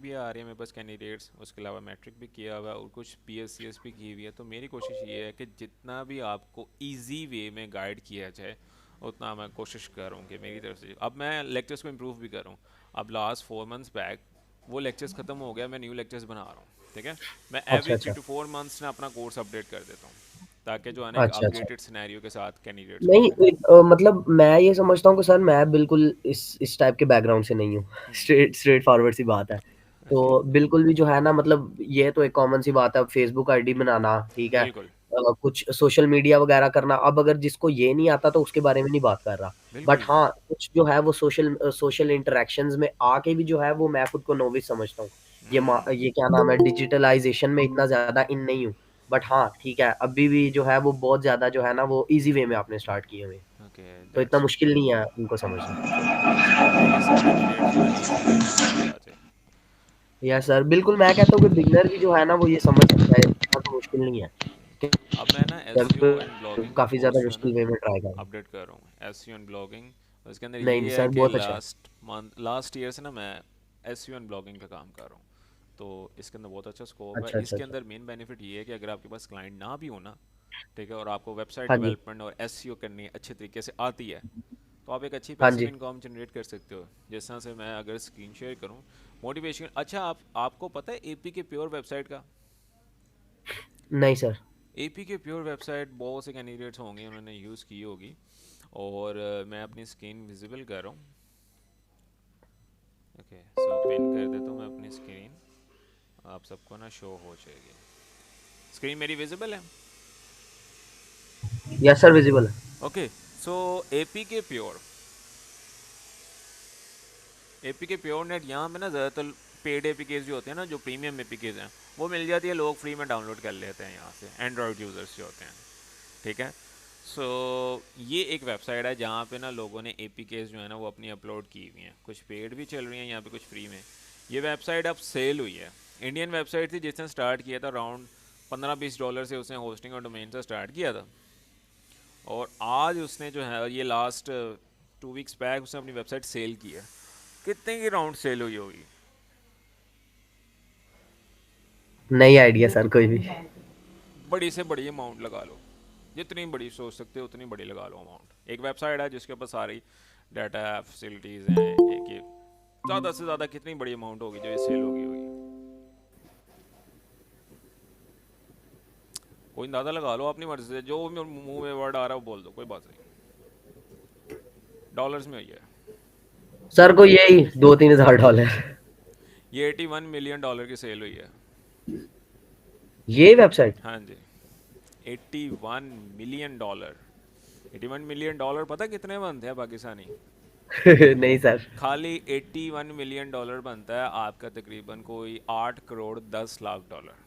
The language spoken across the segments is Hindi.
भी आ रही है मेरे पास कैंडिडेट्स, उसके अलावा मैट्रिक भी किया हुआ है और कुछ PSCS भी की हुई है। तो मेरी कोशिश ये है कि जितना भी आपको इजी वे में गाइड किया जाए उतना मैं कोशिश करूँ कि मेरी तरफ से। अब मैं लेक्चर्स को इम्प्रूव भी करूँ। अब लास्ट 4 मंथ्स बैक वो लेक्चर्स ख़त्म हो गया, मैं न्यू लेक्चर्स बना रहा हूँ, ठीक है। मैं अच्छा एवरी थ्री अच्छा। टू फोर मंथ्स ना अपना कोर्स अपडेट कर देता हूँ, ताकि जो है ना एक अच्छा अच्छा। अपग्रेडेड सिनेरियो के साथ कैंडिडेट्स को नहीं मिले। मतलब मैं ये समझता हूँ कि सर मैं बिल्कुल इस टाइप के बैकग्राउंड से नहीं हूँ। स्ट्रेट स्ट्रेट फॉरवर्ड सी बात है। ओके। तो बिल्कुल भी जो है ना मतलब ये तो एक कॉमन सी बात है, फेसबुक आईडी बनाना, ठीक है। बिल्कुल कुछ सोशल मीडिया वगैरह करना, अब अगर जिसको ये नहीं आता तो उसके बारे में नहीं बात कर रहा। बट बिल्कुल जी। हाँ, कुछ जो है वो सोशल इंटरेक्शंस में आके भी जो है वो मैं खुद को नोविस समझता हूँ। ये क्या नाम है, डिजिटलाइजेशन में इतना ज़्यादा इन नहीं हूँ। बट हाँ, ठीक है, अभी भी जो है वो बहुत ज़्यादा जो है ना वो ईज़ी वे में आपने स्टार्ट किए हुए हैं। ओके, तो इतना दैट्स मुश्किल नहीं है उनको समझना। तो कोशिश करते हैं कि सब कैंडिडेट्स जो है ना इजी वे में समझ आ जाए। यस सर, बिल्कुल मैं कहता हूँ कि बिगिनर भी जो है ना वो ये समझ सकता है, इतना तो मुश्किल नहीं है। अब मैं ना SEO एंड ब्लॉगिंग का काफ़ी ज़्यादा कोर्स जो है ना मुश्किल वे में ट्राई कर रहा हूँ। अपडेट कर रहा हूँ, SEO एंड ब्लॉगिंग। उसके अंदर नहीं, नहीं ये है सर कि बहुत अच्छा है। लास्ट ईयर से ना मैं SEO एंड ब्लॉगिंग पे काम कर रहा हूँ। तो इसके अंदर बहुत अच्छा स्कोप है। अच्छा, अच्छा, इसके अच्छा। अंदर मेन बेनिफिट ये है कि अगर आपके पास क्लाइंट ना भी हो ना, ठीक है, और आपको वेबसाइट हाँ जी, डेवलपमेंट और SEO करनी अच्छे तरीके से आती है, तो आप एक अच्छी हाँ पैसिव जी। इनकम जनरेट कर सकते हो। जिस तरह से मैं अगर स्क्रीन शेयर करूँ मोटिवेशन। अच्छा, आपको पता है AP के प्योर वेबसाइट का? नहीं सर। AP के प्योर वेबसाइट बहुत से कैंडिडेट्स होंगे उन्होंने यूज़ की होगी। और मैं अपनी स्क्रीन विजिबल कर रहा हूँ। ओके, सो पिन कर देता हूँ मैं अपनी स्क्रीन, आप सबको ना शो हो जाएगी। स्क्रीन मेरी विजिबल है? यस सर, विजिबल है। ओके। सो एपी के प्योर एपी के प्योर नेट यहाँ पे ना ज़्यादातर पेड एपीकेज जो होते हैं ना, जो प्रीमियम एपीकेज हैं, वो मिल जाती है, लोग फ्री में डाउनलोड कर लेते हैं यहाँ से, एंड्रॉयड यूज़र्स जो होते हैं, ठीक है। सो ये एक वेबसाइट है जहाँ पे ना लोगों ने एपीकेज जो है ना वो अपनी अपलोड की हुई हैं, कुछ पेड भी चल रही हैं यहाँ पे, कुछ फ्री में। ये वेबसाइट अब सेल हुई है। इंडियन वेबसाइट थी, जिसने स्टार्ट किया था अराउंड $15-20 से उसने होस्टिंग और डोमेन से स्टार्ट किया था। और आज उसने जो है ये लास्ट 2 वीक्स बैक उसने अपनी वेबसाइट सेल की है। कितने की राउंड सेल हुई होगी? नहीं आइडिया सर कोई भी। बड़ी से बड़ी अमाउंट लगा लो, जितनी बड़ी सोच सकते हो उतनी बड़ी लगा लो अमाउंट। एक वेबसाइट है जिसके ऊपर सारी डाटा फैसिलिटीज़ हैं, एक ये ज़्यादा से ज़्यादा कितनी बड़ी अमाउंट होगी जो ये सेल होगी? कोई अंदाज़ा लगा लो अपनी मर्जी से, जो मुंह में वर्ड आ रहा है वो बोल दो, कोई बात नहीं। डॉलर्स में हुई है। सर को यही 2-3 हज़ार डॉलर। ये $81 मिलियन की सेल हुई है। ये वेबसाइट। हाँ जी, $81 मिलियन। $81 मिलियन पता कितने बनते हैं पाकिस्तानी? नहीं सर। खाली $81 मिलियन बनता है आपका तकरीबन कोई 8 करोड़ 10 लाख डॉलर।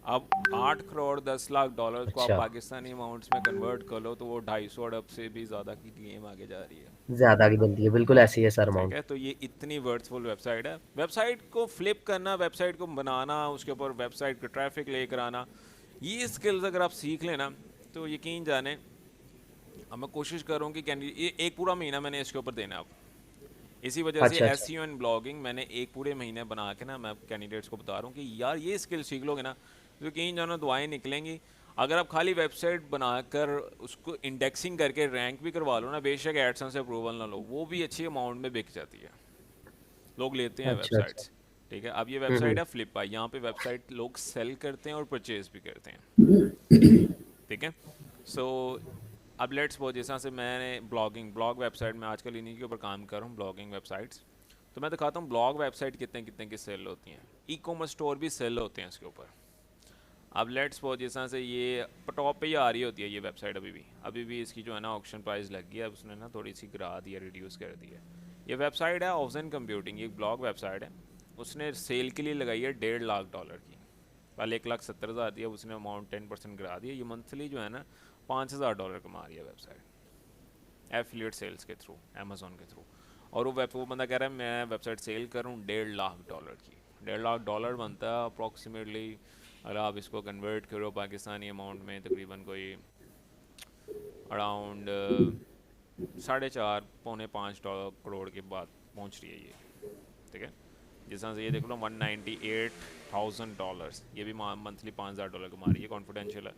अब 8 करोड़ 10 लाख डॉलर को आप अच्छा, पाकिस्तानी अमाउंट्स में कन्वर्ट कर लो तो वो 250 अरब से भी ज़्यादा की गेम आगे जा रही है। ज़्यादा की बनती है, बिल्कुल ऐसी है सर ठीक अमाउंट। है, तो ये इतनी वर्थफुल वेबसाइट है। वेबसाइट को फ्लिप करना, वेबसाइट को बनाना, उसके ऊपर वेबसाइट का ट्रैफिक लेकर आना, ये स्किल्स अगर आप सीख लेना तो यकीन जाने। अब मैं कोशिश करूँ कि कैंडिडेट ये एक पूरा महीना मैंने इसके ऊपर देना। अब इसी वजह से अच्छा, अच्छा। SEO एंड ब्लॉगिंग मैंने एक पूरे महीने बना के ना मैं कैंडिडेट्स को बता रहा हूँ कि यार ये स्किल सीख लोगे ना तो यकीन जानो दुआएं निकलेंगी। अगर आप खाली वेबसाइट बनाकर उसको इंडेक्सिंग करके रैंक भी करवा लो ना, बेशक एडसन से अप्रूवल ना लो, वो भी अच्छी अमाउंट में बिक जाती है, लोग लेते हैं अच्छा, अच्छा। वेबसाइट्स। ठीक है, अब ये वेबसाइट हम्म। है फ्लिपा, यहाँ पे वेबसाइट लोग सेल करते हैं और परचेज भी करते हैं, ठीक है। सो अब लेट्स सपोज जैसा से मैंने ब्लॉग वेबसाइट में आजकल इन्हीं के ऊपर काम कर रहा हूँ, ब्लॉगिंग वेबसाइट्स। तो मैं दिखाता हूँ ब्लॉग वेबसाइट कितने कितने की सेल होती हैं, ई कॉमर्स स्टोर भी सेल होते हैं इसके ऊपर। अब लेट्स सपोज जिस तरह से ये टॉप पे ही आ रही होती है ये वेबसाइट, अभी भी इसकी जो है ना ऑक्शन प्राइस लग गई है, अब उसने ना थोड़ी सी गिरा दी है, रिड्यूस कर दी है। ये वेबसाइट है ऑप्शन कंप्यूटिंग, ये एक ब्लॉग वेबसाइट है। उसने सेल के लिए लगाई है $1.5 लाख की। पहले 1,70,000 दिया, उसने अमाउंट 10% गिरा दिया। ये मंथली जो है ना $5,000 कमा रही है वेबसाइट, एफिलिएट सेल्स के थ्रू, अमेजोन के थ्रू। और वो बंदा कह रहा है मैं वेबसाइट सेल करूँ $1.5 लाख की। $1.5 बनता है अप्रॉक्सीमेटली, अगर आप इसको कन्वर्ट करो पाकिस्तानी अमाउंट में, तकरीबन कोई अराउंड 4.5 पौने 5 करोड़ के बाद पहुंच रही है ये, ठीक है। जिस तरह से ये देख लो $198,000, ये भी मंथली $5,000 कमा रही है, कॉन्फिडेंशियल है।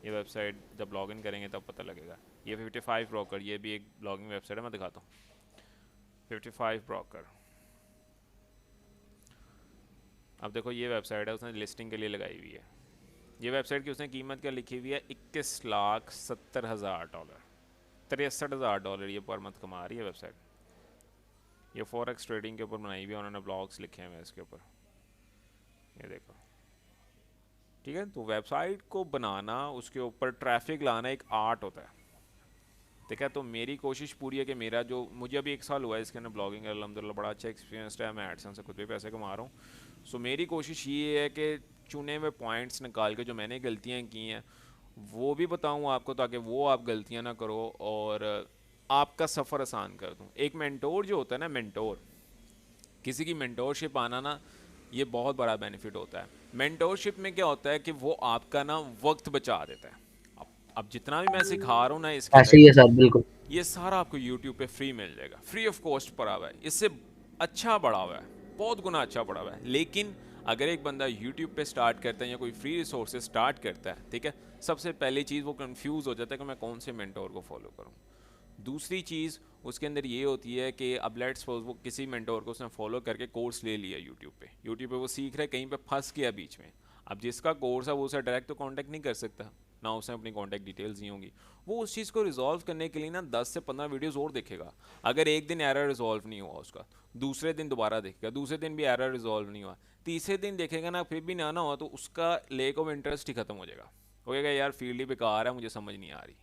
ये वेबसाइट जब लॉग इन करेंगे तब पता लगेगा। ये 55 ब्रोकर, ये भी एक ब्लॉगिंग वेबसाइट है, मैं दिखाता हूँ। 55 ब्रोकर, अब देखो ये वेबसाइट है, उसने लिस्टिंग के लिए लगाई हुई है। ये वेबसाइट की उसने कीमत क्या लिखी हुई है, $21,70,000, $63,000 ये पर मंथ कमा रही है वेबसाइट। ये फॉरेक्स ट्रेडिंग के ऊपर बनाई हुई है, उन्होंने ब्लॉग्स लिखे हैं इसके ऊपर, ये देखो। ठीक है, तो वेबसाइट को बनाना, उसके ऊपर ट्रैफिक लाना एक आर्ट होता है। ठीक है, तो मेरी कोशिश पूरी है कि मेरा जो, मुझे अभी 1 साल हुआ है इसके अंदर ब्लॉगिंग, अल्हम्दुलिल्लाह बड़ा अच्छा एक्सपीरियंस है, मैं एडसेंस से खुद भी पैसे कमा रहा हूँ। सो मेरी कोशिश ये है कि चुने हुए पॉइंट्स निकाल के जो मैंने गलतियाँ की हैं वो भी बताऊँ आपको, ताकि वो आप गलतियाँ ना करो और आपका सफ़र आसान कर दूँ। एक मेंटोर जो होता है ना, मेंटोर, किसी की मेंटोरशिप आना ना, ये बहुत बड़ा बेनिफिट होता है। मेंटोरशिप में क्या होता है कि वो आपका ना वक्त बचा देता है। अब जितना भी मैं सिखा रहा हूँ ना इसके ऐसे अंदर, ही है सर, बिल्कुल। ये सारा आपको यूट्यूब पे फ्री मिल जाएगा, फ्री ऑफ कॉस्ट पड़ा हुआ है, इससे अच्छा पड़ा हुआ है, बहुत गुना अच्छा पड़ा हुआ है। लेकिन अगर एक बंदा यूट्यूब पे स्टार्ट करता है या कोई फ्री रिसोर्सेज स्टार्ट करता है, ठीक है, सबसे पहली चीज़ वो कंफ्यूज हो जाता है कि मैं कौन से मेंटोर को फॉलो करूँ। दूसरी चीज़ उसके अंदर ये होती है कि अब लेट्स सपोज वो किसी मेंटोर को उसने फॉलो करके कोर्स ले लिया यूट्यूब पे वो सीख रहा है, कहीं पे फंस गया बीच में। अब जिसका कोर्स है वो उसे डायरेक्ट तो कांटेक्ट नहीं कर सकता, ना उसने अपनी कांटेक्ट डिटेल्स दी होंगी। वो उस चीज़ को रिजॉल्व करने के लिए ना 10 से 15 वीडियोस और देखेगा। अगर एक दिन एरर रिजॉल्व नहीं हुआ उसका, दूसरे दिन दोबारा देखेगा, दूसरे दिन भी एरर रिजॉल्व नहीं हुआ, तीसरे दिन देखेगा ना, फिर भी ना हुआ, तो उसका लेक ऑफ इंटरेस्ट ही खत्म हो जाएगा। हो गया यार फील्ड ही बेकार है, मुझे समझ नहीं आ रही।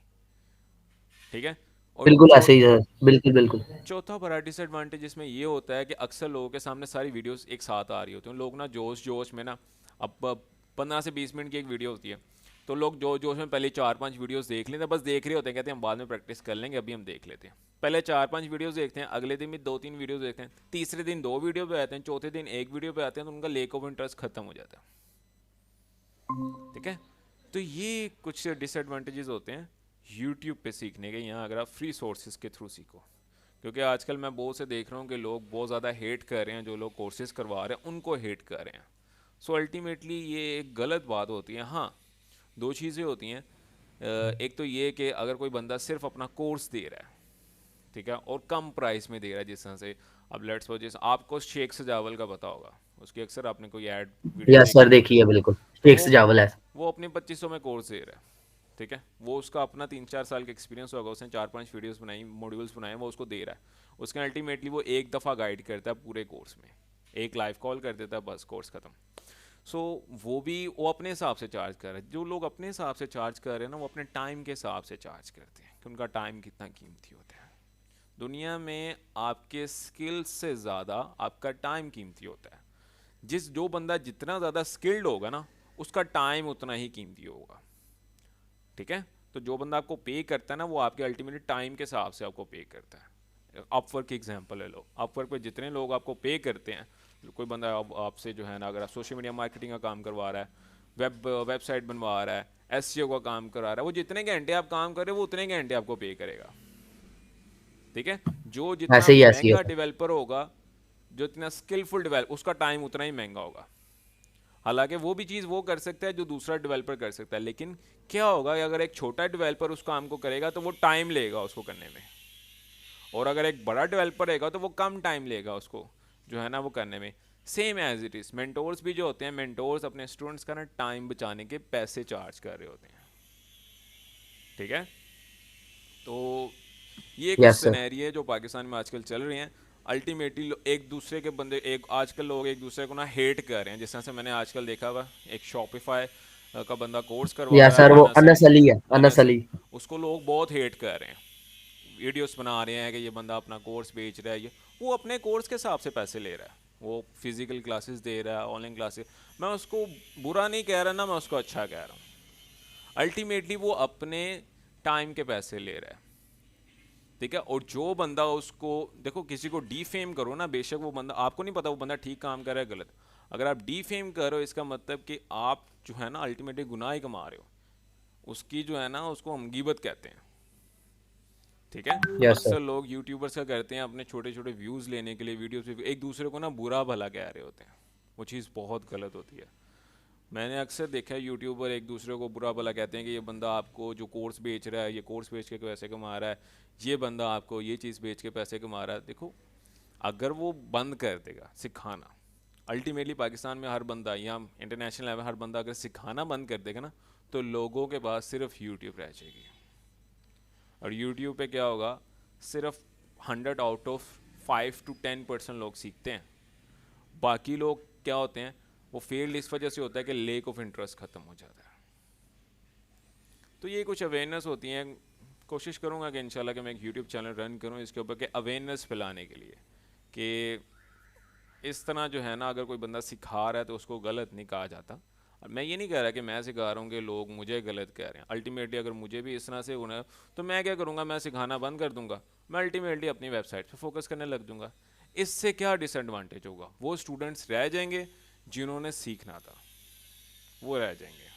ठीक है, और बिल्कुल ऐसे ही है, बिल्कुल, बिल्कुल। चौथा बड़ा डिसएडवांटेज इसमें ये होता है कि अक्सर लोगों के सामने सारी वीडियोस एक साथ आ रही होती हैं, लोग ना जोश जोश में ना, अब 15 से 20 मिनट की एक वीडियो होती है, तो लोग जोश जोश में पहले 4-5 वीडियोस देख लेते हैं, बस देख रहे होते हैं, कहते हैं हम बाद में प्रैक्टिस कर लेंगे, अभी हम देख लेते हैं। पहले 4-5 वीडियोस देखते हैं, अगले दिन भी 2-3 वीडियोस देखते हैं, तीसरे दिन 2 वीडियो पे आते हैं, चौथे दिन 1 वीडियो पे आते हैं, तो उनका लेक ऑफ इंटरेस्ट खत्म हो जाता है। ठीक है, तो ये कुछ डिसएडवांटेजेस होते हैं यूट्यूब पे सीखने के, यहाँ अगर आप फ्री सोर्सेज के थ्रू सीखो। क्योंकि आजकल मैं बहुत से देख रहा हूँ कि लोग बहुत ज़्यादा हेट कर रहे हैं, जो लोग कोर्सेज करवा रहे हैं उनको हेट कर रहे हैं। सो अल्टीमेटली ये एक गलत बात होती है। हाँ, दो चीज़ें होती हैं, एक तो ये कि अगर कोई बंदा सिर्फ अपना कोर्स दे रहा है, ठीक है, और कम प्राइस में दे रहा है, जिस तरह से अब लेट्स सपोज जैसे आपको शेख सजावल का पता होगा, उसकी अक्सर आपने कोई ऐड वीडियो यस सर, देखी होगी, देखिए बिल्कुल, तो शेख सजावल है। वो अपने 2500 में कोर्स दे रहा है। ठीक है, वो उसका अपना 3-4 साल का एक्सपीरियंस होगा, उसने 4-5 वीडियोस बनाई, मॉड्यूल्स बनाए, वो उसको दे रहा है। उसके अल्टीमेटली वो एक दफ़ा गाइड करता है पूरे कोर्स में, एक लाइव कॉल कर देता है, बस कोर्स ख़त्म। सो वो अपने हिसाब से चार्ज कर रहे हैं। जो लोग अपने हिसाब से चार्ज कर रहे हैं ना, वो अपने टाइम के हिसाब से चार्ज करते हैं कि उनका टाइम कितना कीमती होता है। दुनिया में आपके स्किल्स से ज़्यादा आपका टाइम कीमती होता है। जो बंदा जितना ज़्यादा स्किल्ड होगा ना, उसका टाइम उतना ही कीमती होगा। ठीक है, तो जो बंदा आपको पे करता है ना, वो आपके अल्टीमेटली टाइम के हिसाब से आपको पे करता है। अपवर्क की एग्जांपल ले लो, अपवर्क पे जितने लोग आपको पे करते हैं, कोई बंदा आपसे जो है ना, अगर आप सोशल मीडिया मार्केटिंग का काम करवा रहा है, वेबसाइट बनवा रहा है, एसईओ का काम करा रहा है, वो जितने घंटे आप काम कर रहे हो वो उतने घंटे आपको पे करेगा। ठीक है, जो जितना ऐसे ही, ऐसे ही महंगा होता है। डेवलपर होगा, जो इतना स्किलफुल डेवलप, उसका टाइम उतना ही महंगा होगा। हालांकि वो भी चीज़ वो कर सकता है जो दूसरा डेवलपर कर सकता है, लेकिन क्या होगा कि अगर एक छोटा डेवलपर उस काम को करेगा तो वो टाइम लेगा उसको करने में, और अगर एक बड़ा डेवलपर रहेगा तो वो कम टाइम लेगा उसको जो है ना वो करने में। Same as it is mentors भी जो होते हैं, मेंटोर्स अपने स्टूडेंट्स का ना टाइम बचाने के पैसे चार्ज कर रहे होते हैं। ठीक है, तो ये कुछ यस सर। सिनेरियो है जो पाकिस्तान में आजकल चल रही हैं। अल्टीमेटली एक दूसरे के बंदे, एक आजकल लोग एक दूसरे को ना हेट कर रहे हैं, जिस तरह से मैंने आजकल देखा हुआ, एक शॉपिफाई का बंदा कोर्स करवा यस रहा सर, है, वो अनस अली। अनस अली है, अनस अनस अली, अली। उसको लोग बहुत हेट कर रहे हैं, वीडियोस बना रहे हैं कि ये बंदा अपना कोर्स बेच रहा है। ये वो अपने कोर्स के हिसाब से पैसे ले रहा है, वो फिजिकल क्लासेस दे रहा है, ऑनलाइन क्लासेस। मैं उसको बुरा नहीं कह रहा ना, मैं उसको अच्छा कह रहा हूँ। अल्टीमेटली वो अपने टाइम के पैसे ले रहा है। ठीक है, और जो बंदा उसको, देखो किसी को डीफेम करो ना, बेशक वो बंदा, आपको नहीं पता वो बंदा ठीक काम कर रहा है गलत, अगर आप डीफेम करो इसका मतलब कि आप जो है ना अल्टीमेटली गुनाह ही कमा रहे हो। उसकी जो है ना, उसको हम गीबत कहते हैं। ठीक है। Yes sir. अक्सर लोग यूट्यूबर्स का करते हैं अपने छोटे छोटे व्यूज़ लेने के लिए, वीडियोस पे एक दूसरे को ना बुरा भला कह रहे होते हैं। वो चीज़ बहुत गलत होती है। मैंने अक्सर देखा है यूट्यूबर एक दूसरे को बुरा भला कहते हैं कि ये बंदा आपको जो कोर्स बेच रहा है, ये कोर्स बेच के पैसे कमा रहा है, ये बंदा आपको ये चीज़ बेच के पैसे कमा रहा है। देखो, अगर वो बंद कर देगा सिखाना, अल्टीमेटली पाकिस्तान में हर बंदा या इंटरनेशनल लेवल हर बंदा अगर सिखाना बंद कर देगा ना, तो लोगों के पास सिर्फ यूट्यूब रह जाएगी। और यूट्यूब पे क्या होगा, सिर्फ 100 आउट ऑफ 5 to 10% लोग सीखते हैं। बाकी लोग क्या होते हैं, वो फेल्ड इस वजह से होता है कि लेक ऑफ इंटरेस्ट ख़त्म हो जाता है। तो ये कुछ अवेयरनेस होती हैं। कोशिश करूँगा कि इंशाल्लाह कि मैं एक यूट्यूब चैनल रन करूँ इसके ऊपर के अवेयरनेस फैलाने के लिए, कि इस तरह जो है ना, अगर कोई बंदा सिखा रहा है तो उसको गलत नहीं कहा जाता। और मैं ये नहीं कह रहा कि मैं सिखा रहा हूँ कि लोग मुझे गलत कह रहे हैं। अल्टीमेटली अगर मुझे भी इस तरह से होना है तो मैं क्या करूँगा, मैं सिखाना बंद कर दूँगा, मैं अल्टीमेटली अपनी वेबसाइट पे फोकस करने लग दूँगा। इससे क्या डिसएडवांटेज होगा, वो स्टूडेंट्स रह जाएंगे जिन्होंने सीखना था, वो रह जाएंगे।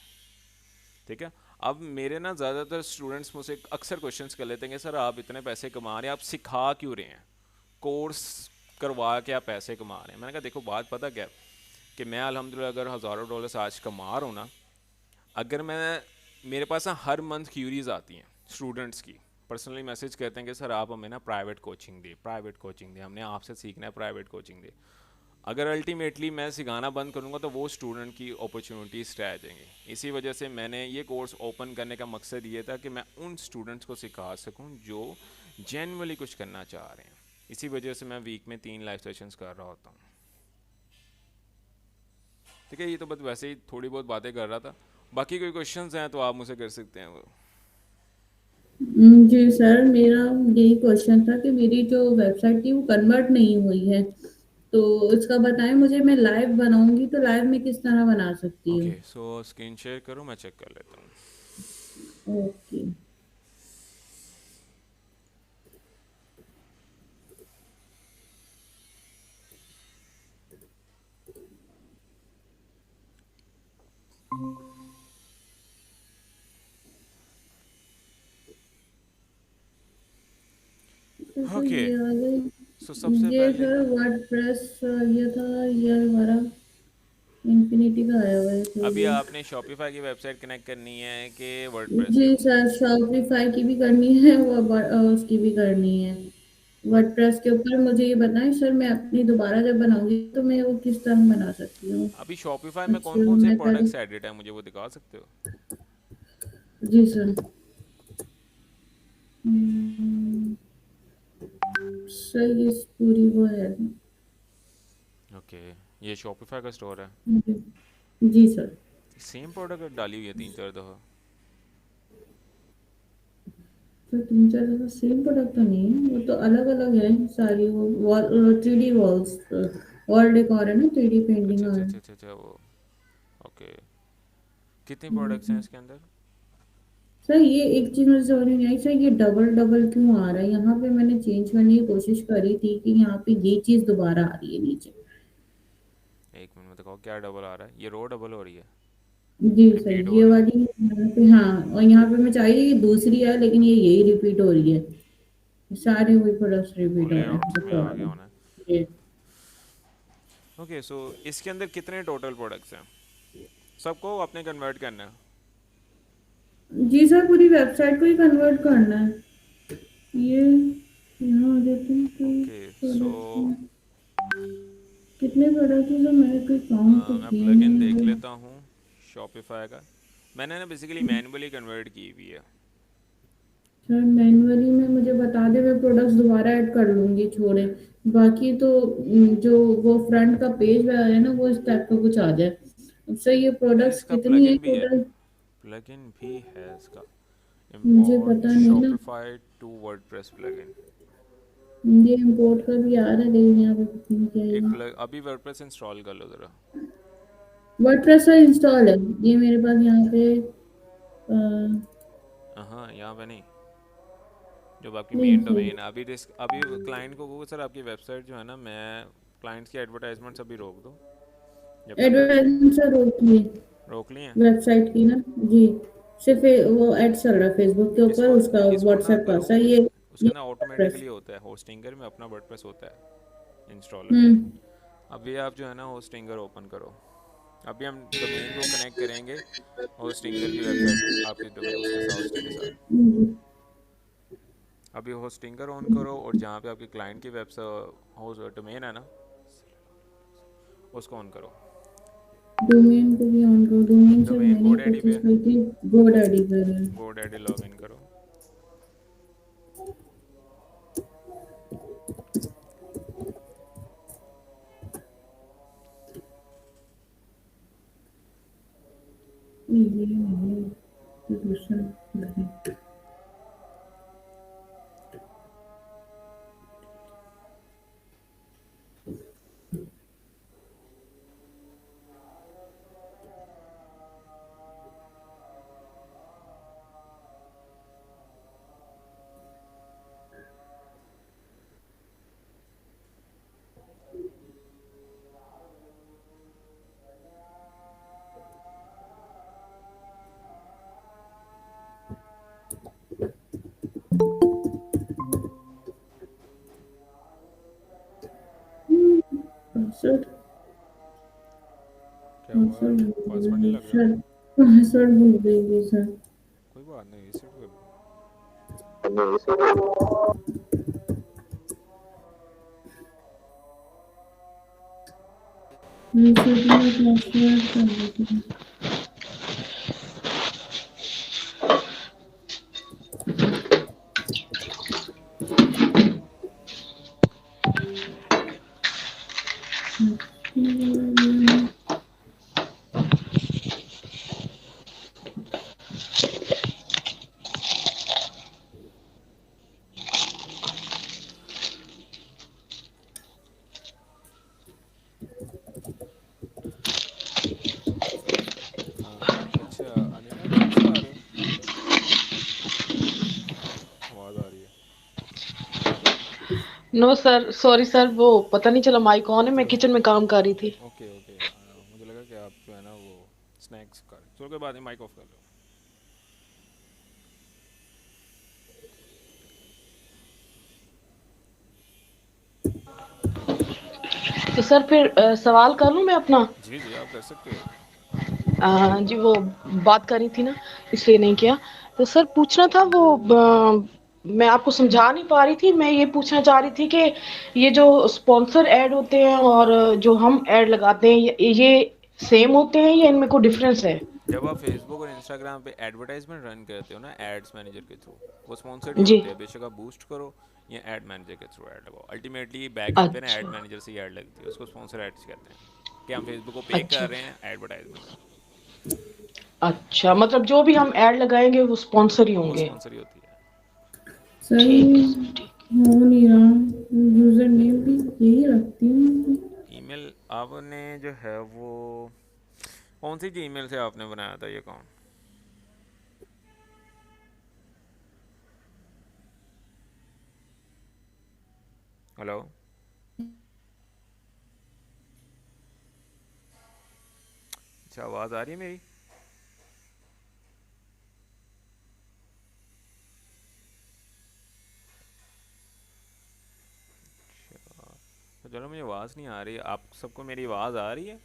ठीक है। अब मेरे ना ज़्यादातर स्टूडेंट्स मुझसे अक्सर क्वेश्चंस कर लेते हैं कि सर आप इतने पैसे कमा रहे हैं, आप सिखा क्यों रहे हैं, कोर्स करवा के आप पैसे कमा रहे हैं। मैंने कहा देखो, बात पता क्या है, कि मैं अल्हम्दुलिल्लाह अगर हज़ारों डॉलर्स आज कमा रहा हूँ ना, अगर मैं, मेरे पास ना हर मंथ क्यूरीज आती हैं स्टूडेंट्स की, पर्सनली मैसेज करते हैं कि सर आप हमें ना प्राइवेट कोचिंग दे, प्राइवेट कोचिंग दे, हमने आपसे सीखना है, प्राइवेट कोचिंग दे। अगर अल्टीमेटली मैं सिखाना बंद करूँगा तो वो स्टूडेंट की अपॉर्चुनिटीज़ रह जाएंगी। इसी वजह से मैंने ये कोर्स ओपन करने का मकसद ये था कि मैं उन स्टूडेंट्स को सिखा सकूँ जो जेन्युइनली कुछ करना चाह रहे हैं। इसी वजह से मैं वीक में 3 लाइव सेशंस कर रहा होता हूँ। ठीक है, ये तो बस वैसे ही थोड़ी बहुत बातें कर रहा था। बाकी कोई क्वेश्चंस हैं तो आप मुझसे कर सकते हैं वो। जी सर, मेरा यही क्वेश्चन था कि मेरी जो वेबसाइट थी वो कन्वर्ट नहीं हुई है, तो इसका बताएं मुझे। मैं लाइव बनाऊंगी तो लाइव में किस तरह बना सकती ओके, हूँ? सो स्क्रीन शेयर करूँ, मैं चेक कर लेता हूँ। ओके। तो सर ओके, ये वाले, सो सबसे ये पहले सर वर्डप्रेस, ये था, ये हमारा इन्फिनिटी का आया हुआ है सर अभी ये। आपने शॉपिफाई की वेबसाइट कनेक्ट करनी है कि वर्डप्रेस जी के? सर, शॉपिफाई की भी करनी है, वो उसकी भी करनी है। वर्डप्रेस के ऊपर मुझे ये बताएं सर, मैं अपनी दोबारा जब बनाऊंगी तो मैं वो किस तरह बना सकती हूँ? अभी शॉपिफाई में कौन अच्छा, कौन से मैं पहले, प्रोडक्ट्स एडिट है, मुझे वो दिखा सकते हो? जी सर। हम्म, सर ये पूरी वो है। ओके, ये शॉपिफाई का स्टोर है। जी, जी सर। सेम प्रोडक्ट डाली हुई है 3-4 दफ़ा। तो 3-4 सेम प्रोडक्ट तो नहीं है, वो तो अलग अलग है सारी। वो wall, 3D walls, wall decor है ना, 3D पेंटिंग अच्छा है। अच्छा अच्छा अच्छा अच्छा, वो ओके। कितने प्रोडक्ट्स हैं इसके अंदर? सर ये एक चीज मुझे समझ में नहीं आई सर, ये डबल डबल क्यों आ रहा है यहाँ पे? मैंने चेंज करने की कोशिश करी थी कि यहाँ पे ये चीज दोबारा आ रही है नीचे। एक मिनट में दिखाओ क्या डबल आ रहा है। ये रो डबल हो रही है, जी सर, रिपीट हो ये रही है। वाली यहाँ पे, हाँ, और यहाँ पे मैं चाहिए ये दूसरी है, लेकिन ये यही रिपीट हो रही है। सारे वही प्रोडक्ट्स वो रिपीट हो रहे हैं लेआउट्स में आ गया बकवास। होना है। जी। ओके, सो इसके अंदर कितने टोटल प्रोडक्ट्स हैं? सबको आपने कन्वर्ट करना है? जी सर, पूरी वेबसाइट को ही कन्वर्ट करना है। ये यहाँ आ जाते हैं तो ओके, सो प्रोडक्ट्स में कितने प्रोडक्ट हैं सर? मैंने कोई काउंट तो मैं किए प्लगइन नहीं देख है। लेता हूँ शॉपिफाई का। मैंने ना बेसिकली मैनुअली कन्वर्ट की हुई है। सर मैनुअली में मुझे बता दे, मैं प्रोडक्ट्स दोबारा ऐड कर लूंगी, छोड़े। बाकी तो जो वो फ्रंट का पेज है ना, वो इस टाइप का कुछ आ जाए। सर ये यार प्रोडक्ट्स इसका कितनी है प्लगइन भी है, टोटल? प्लगइन भी है इसका। मुझे इंपोर्ट पता नहीं ना। Shopify to WordPress plugin. ये इम्पोर्ट का भी आ रहा है, लेकिन यहाँ पे पता नहीं क्या है एक ये। प्लग अभी वर्डप्रेस इंस्टॉल कर लो ज़रा। वर्डप्रेस सर इंस्टॉल है, ये मेरे पास यहाँ पे। हाँ, यहाँ पे नहीं, जो आपकी नहीं मेन सर, डोमेन है। अभी रिस्क, अभी क्लाइंट को वो सर आपकी वेबसाइट जो है ना, मैं क्लाइंट्स की एडवर्टाइजमेंट्स अभी रोक दो जब तक अभी। एडवर्टाइजमेंट सर रोकी है रोक लिए हैं? वेबसाइट की ना। जी, सिर्फ वो एड चल रहा है फेसबुक के ऊपर, इसको उसका इसको ना व्हाट्सएप का करो, सर ये। उसके ये अंदर प्रेस। ऑटोमेटिकली होता है, होस्टिंगर में अपना वर्डप्रेस होता है इंस्टॉलर। हम्म। अभी आप जो है ना होस्टिंगर ओपन करो। अभी हम डोमेन को कनेक्ट करेंगे होस्टिंगर की वेबसाइट आपके डोमेन उसके साथ, होस्टिंग के साथ। अभी होस्टिंगर ऑन करो और जहाँ पे आपके क्लाइंट की वेबसाइट हो डोमेन है ना, उसको ऑन करो। डोमेन को भी ऑन करो, डोमेन शायद डोमेन मैंने GoDaddy परचेज पे, करी थी। GoDaddy पर है। GoDaddy लॉगिन करो। ये नहीं, ये दूसरा नहीं। पासवर्ड, क्या हुआ, पासवर्ड भूल पासवर्ड नहीं गई लग रहा? सर। पासवर्ड भूल गई थी सर। कोई बात नहीं, रीसेट कर लो। रीसेट में पासवर्ड कर देती हूँ। अच्छा अनिला फिर से आ रहे हो? आवाज़ आ रही है। नो सर, सॉरी सर, वो पता नहीं चला माइक ऑन है, मैं चलो, किचन में काम कर रही थी। ओके ओके, मुझे लगा कि आप जो है ना वो स्नैक्स कर, चलो कोई बात नहीं, माइक ऑफ कर लो। तो सर फिर सवाल कर लूँ मैं अपना? जी जी, आप कर सकते हो। जी वो बात कर रही थी ना, इसलिए नहीं किया। तो सर पूछना था वो मैं आपको समझा नहीं पा रही थी। मैं ये पूछना चाह रही थी कि ये जो स्पॉन्सर ऐड होते हैं और जो हम ऐड लगाते हैं, ये सेम होते हैं या इनमें कोई डिफरेंस है? जब आप फेसबुक और इंस्टाग्राम पे एडवर्टाइजमेंट रन करते हो ना एड्स मैनेजर के थ्रू, वो स्पॉन्सर्ड ही जी। होते हैं, बेशक आप बूस्ट करो या एड मैनेजर के थ्रू ऐड लगाओ। अल्टीमेटली बैक एंड पे ना एड अच्छा। मैनेजर से ही ऐड लगती है, उसको स्पॉन्सर एड्स कहते हैं कि हम फेसबुक को पे अच्छा। कर रहे हैं एडवर्टाइजमेंट, अच्छा, मतलब जो भी हम ऐड लगाएंगे वो स्पॉन्सर ही वो होंगे। स्पॉन्सर ही होती है। सही ठीक है सर, ठीक। हो नहीं रहा। यूजर नेम भी यही रखती हूँ। ईमेल आपने जो है वो कौन सी जी ईमेल से आपने बनाया था ये अकाउंट? हेलो, अच्छा आवाज़ आ रही है मेरी? अच्छा, तो चलो, मुझे आवाज़ नहीं आ रही, आप सबको मेरी आवाज़ आ रही है?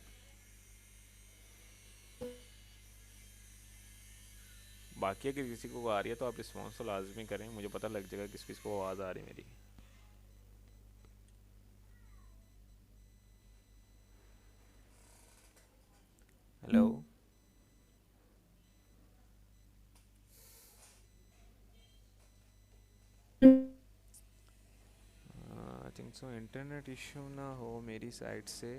बाकी अगर किसी को आ रही है तो आप रिस्पॉन्स तो लाजमी करें, मुझे पता लग जाएगा किस किस को आवाज़ आ रही है मेरी। Hello, I think so internet issue ना हो मेरी साइड से।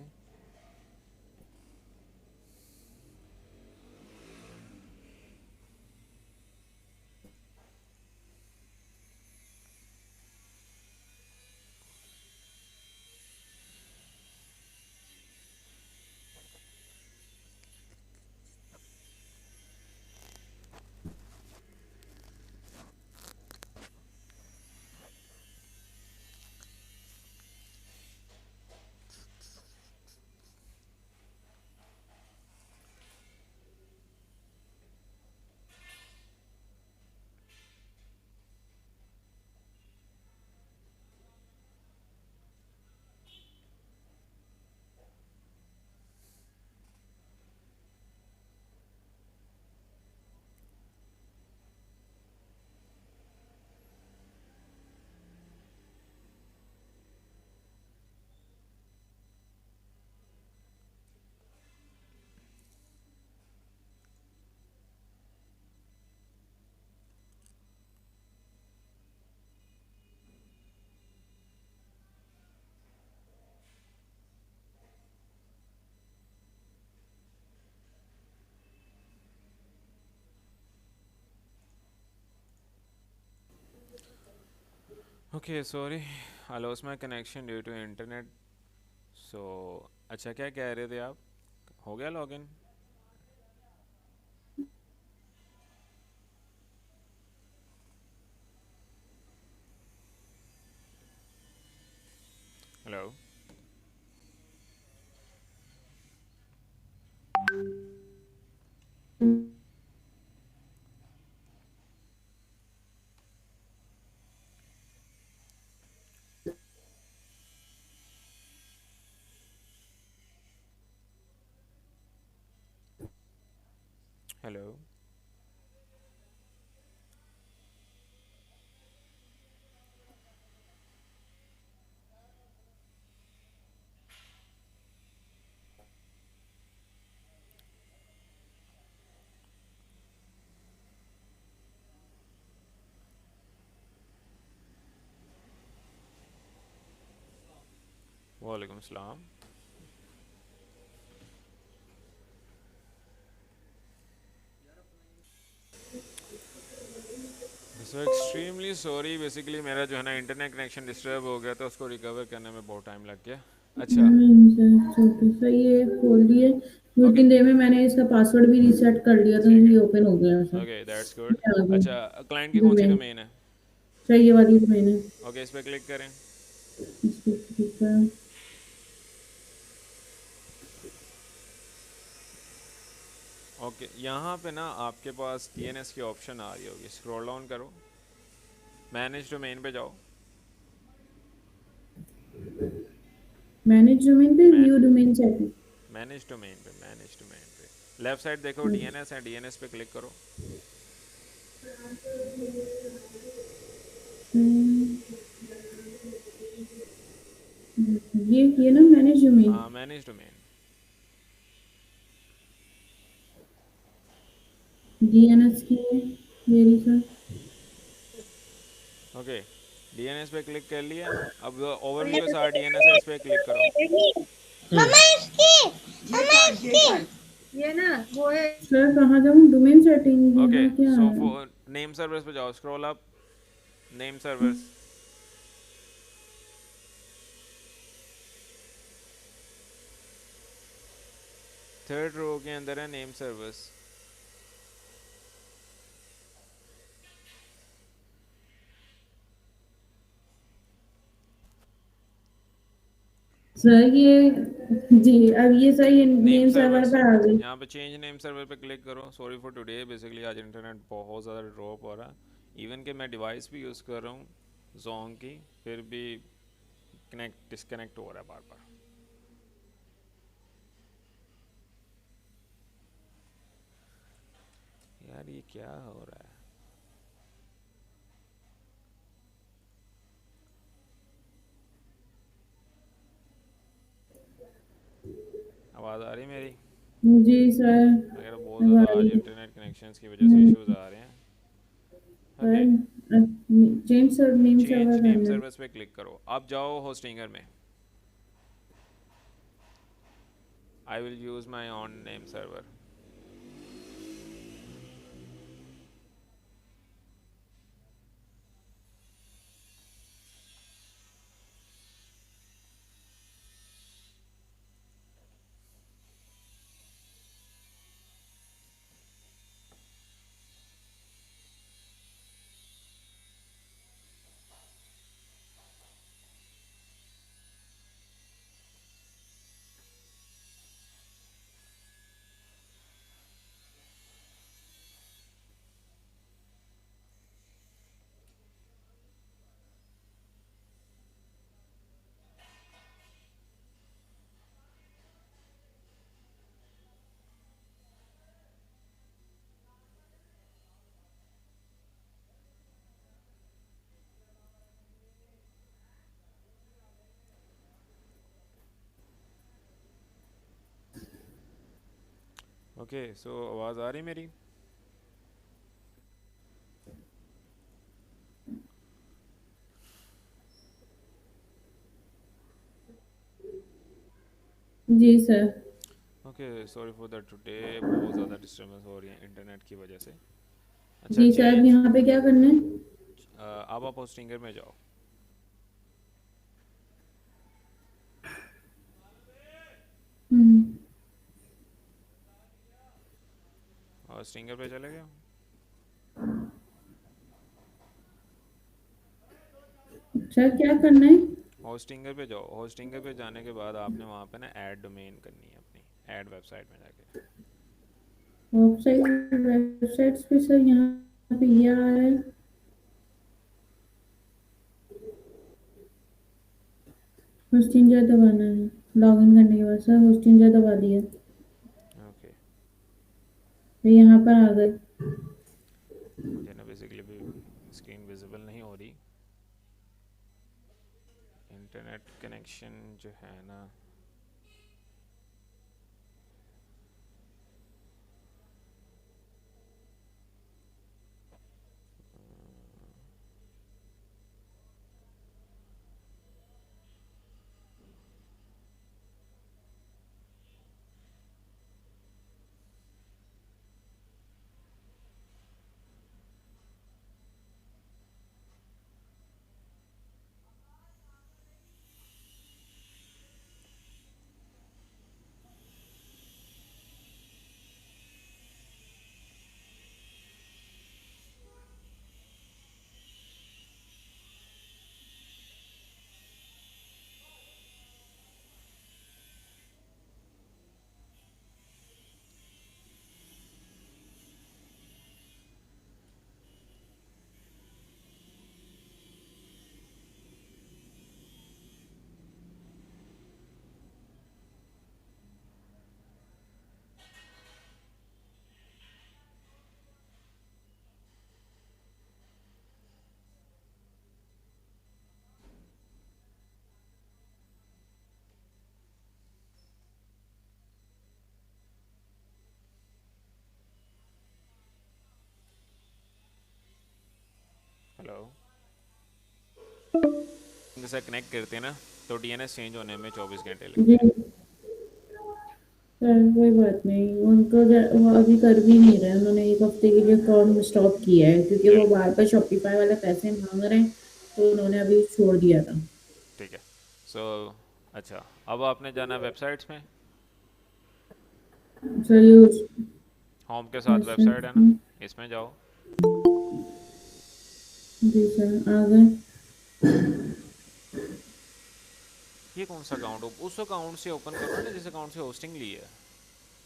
Okay sorry, I lost my connection due to internet. So अच्छा, क्या कह रहे थे आप? हो गया लॉगिन? हेलो? हेलो? वालेकुम सलाम। सो एक्सट्रीमली सॉरी, बेसिकली मेरा जो है ना इंटरनेट कनेक्शन डिस्टर्ब हो गया था, उसको रिकवर करने में बहुत टाइम लग गया। अच्छा। नहीं सर, ओके सही है, खोल दिए। दो ओके तीन देर में मैंने इसका पासवर्ड भी रीसेट कर लिया, तो ठीक ये है। ओपन हो गया सर। Okay that's good. ये आ गया अच्छा, क्लाइंट की कौन सी डोमेन। डोमेन है? सर ये वाली डोमेन है। ओके, इस पर क्लिक करें। इस पे क्लिक करा। ओके, यहाँ पे ना आपके पास डीएनएस की ऑप्शन आ रही होगी, स्क्रॉल डाउन करो, मैनेज डोमेन पे जाओ। मैनेज डोमेन पे, view domain setting. Manage domain पे, मैनेज डोमेन पे लेफ्ट साइड देखो डीएनएस है, डीएनएस पे क्लिक करो। ये ना मैनेज डोमेन। हाँ, मैनेज डोमेन। डीएनएस की है मेरी सर। ओके, डीएनएस पे क्लिक कर लिया। अब ओवरव्यू के साथ डीएनएस है, इस पे क्लिक करो। ये ना वो है सर, कहाँ जाऊँ? डोमेन सेटिंग ओके, यहाँ क्या सो है? नेम सर्वर्स पे जाओ, scroll up, name servers. Third row के अंदर है नेम सर्वर्स। सर ये जी, अब ये सर ये नेम नेम सर्वर सर्वर्स, पे आ गई। यहाँ पे चेंज नेम सर्वर पे क्लिक करो। सॉरी फॉर टुडे, बेसिकली आज इंटरनेट बहुत ज़्यादा ड्रॉप हो रहा है। इवन कि मैं डिवाइस भी यूज़ कर रहा हूँ जोंग की, फिर भी कनेक्ट डिस्कनेक्ट हो रहा है बार बार। यार ये क्या हो रहा है? आवाज़ आ रही है मेरी? जी सर, मगर बहुत अब आ ज़्यादा रही आज है। इंटरनेट कनेक्शंस की वजह से इश्यूज आ रहे हैं। Okay, sir change sir name change server name करना है। सर्विस पे क्लिक करो। अब जाओ होस्टिंगर में। I will use my own name server. Okay, so आवाज़ आ रही मेरी? जी sir. Okay, sorry for that today, बहुत ज़्यादा डिस्टर्बेंस हो रही है इंटरनेट की वजह से। अच्छा, जी सर, अब चेंज। यहाँ पे क्या करना है? अब आप होस्टिंगर में जाओ। होस्टिंगर पे चले गए? अच्छा क्या करना है? होस्टिंगर पे जाओ। होस्टिंगर पे जाने के बाद आपने वहाँ पे ना ऐड डोमेन करनी है अपनी, ऐड वेबसाइट में जाके। वेबसाइट्स पे सर यहाँ पे ये आ रहा है, होस्टिंग दबाना है। लॉगिन करने के बाद सर होस्टिंग दबा दिया, ओके। तो यहाँ पर आ गए। मुझे ना बेसिकली भी स्क्रीन विजिबल नहीं हो रही, इंटरनेट कनेक्शन जो है ना। हेलो, जैसे कनेक्ट करते हैं ना तो डीएनएस चेंज होने में 24 घंटे लगते जी हैं। सर कोई बात नहीं, वो अभी कर भी नहीं रहे, उन्होंने एक हफ्ते के लिए अकाउंट स्टॉप किया है क्योंकि वो राइट, बार बार शॉपिफाई वाले पैसे मांग रहे हैं, तो उन्होंने अभी छोड़ दिया था। ठीक है। सो अच्छा, अब आपने जाना वेबसाइट्स में। सर ये होम के साथ वेबसाइट है ना, में इसमें जाओ। जी सर आ गए। ये कौन सा अकाउंट? उस अकाउंट से ओपन करो ना जिस अकाउंट से होस्टिंग ली है।